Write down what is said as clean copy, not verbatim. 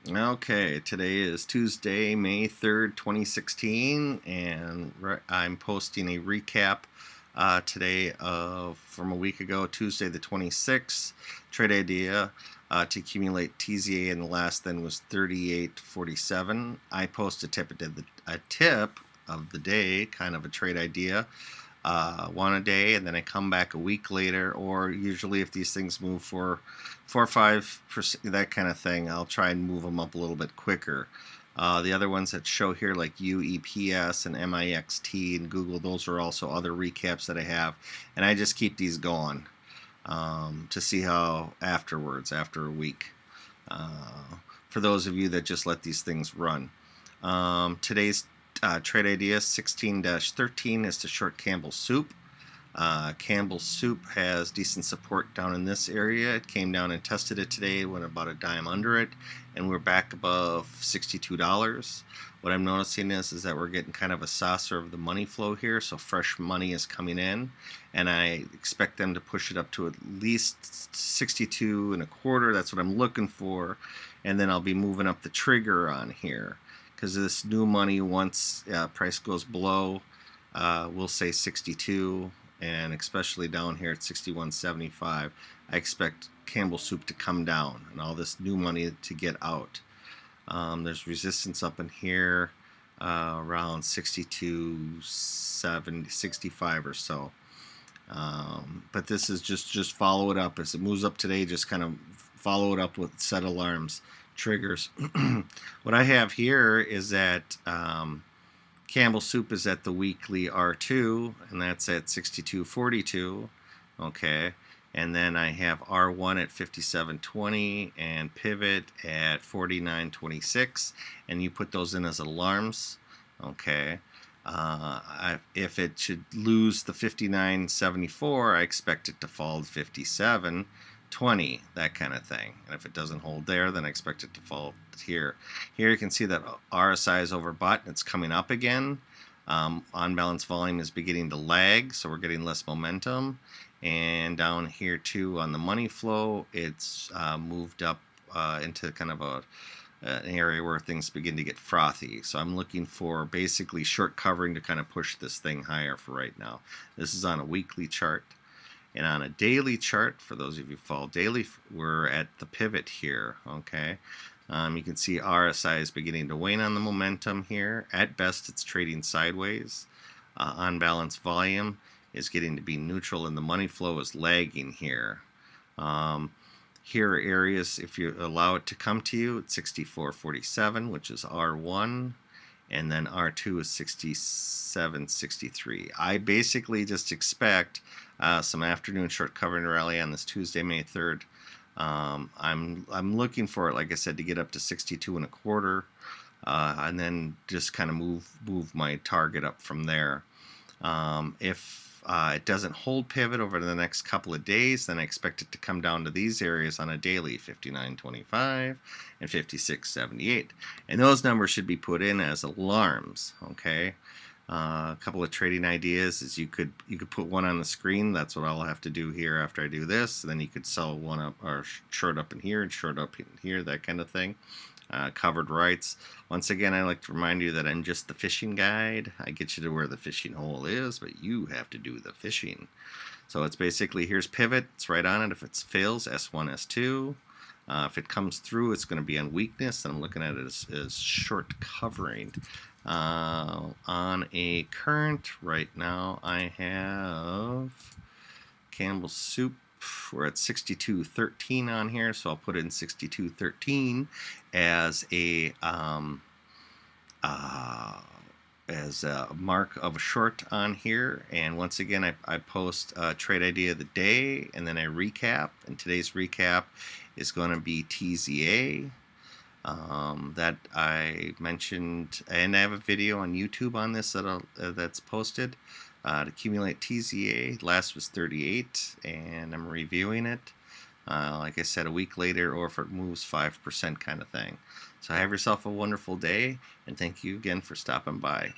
Okay, today is Tuesday, May 3rd, 2016, and I'm posting a recap today from a week ago, Tuesday the 26th. Trade idea to accumulate TZA in the last then was 38.47. I post a tip of the day, kind of a trade idea. One a day, and then I come back a week later, or usually if these things move for 4 or 5%, that kind of thing, I'll try and move them up a little bit quicker. The other ones that show here, like UEPS and MIXT and Google, those are also other recaps that I have, and I just keep these going to see how afterwards, after a week, for those of you that just let these things run. Today's trade idea 16-13 is to short Campbell Soup. Campbell Soup has decent support down in this area. It came down and tested it today, went about a dime under it, and we're back above $62. What I'm noticing is that we're getting kind of a saucer of the money flow here, so fresh money is coming in, and I expect them to push it up to at least 62 and a quarter. That's what I'm looking for, and then I'll be moving up the trigger on here, because this new money, once price goes below, we'll say 62, and especially down here at 61.75, I expect Campbell Soup to come down and all this new money to get out. There's resistance up in here around 62.70, 65 or so. But this is just follow it up as it moves up today. Just kind of follow it up with set alarms, triggers. What I have here is that Campbell Soup is at the weekly R2, and that's at 62.42. Okay, and then I have R1 at 57.20 and pivot at 49.26, and you put those in as alarms. Okay, if it should lose the 59.74, I expect it to fall to 57.20, that kind of thing. And if it doesn't hold there, then I expect it to fall here. Here you can see that RSI is overbought and it's coming up again. On-balance volume is beginning to lag, so we're getting less momentum. And down here too on the money flow, it's moved up into kind of an area where things begin to get frothy. So I'm looking for basically short covering to kind of push this thing higher for right now. This is on a weekly chart. And on a daily chart, for those of you who follow daily, we're at the pivot here, okay? You can see RSI is beginning to wane on the momentum here. At best, it's trading sideways. On-balance volume is getting to be neutral, and the money flow is lagging here. Here are areas, if you allow it to come to you, it's 64.47, which is R1, and then R2 is 67.63. I basically just expect some afternoon short covering rally on this Tuesday, May 3rd. I'm looking for it, like I said, to get up to 62 and a quarter, and then just kind of move my target up from there. If it doesn't hold pivot over the next couple of days, then I expect it to come down to these areas on a daily, 59.25 and 56.78. And those numbers should be put in as alarms, okay? A couple of trading ideas is you could put one on the screen. That's what I'll have to do here after I do this. Then you could sell one up or short up in here and short up in here, that kind of thing. Covered rights. Once again, I like to remind you that I'm just the fishing guide. I get you to where the fishing hole is, but you have to do the fishing. So it's basically, here's pivot. It's right on it. If it fails, S1, S2. If it comes through, it's going to be on weakness, and I'm looking at it as short covering. On a current right now, I have Campbell Soup. We're at 62.13 on here, so I'll put in 62.13 as a mark of a short on here. And once again, I post a trade idea of the day, and then I recap. And today's recap is going to be TZA. That I mentioned, and I have a video on YouTube on this that's posted. To accumulate TZA, last was 38, and I'm reviewing it. Like I said, a week later, or if it moves 5% kind of thing. So have yourself a wonderful day, and thank you again for stopping by.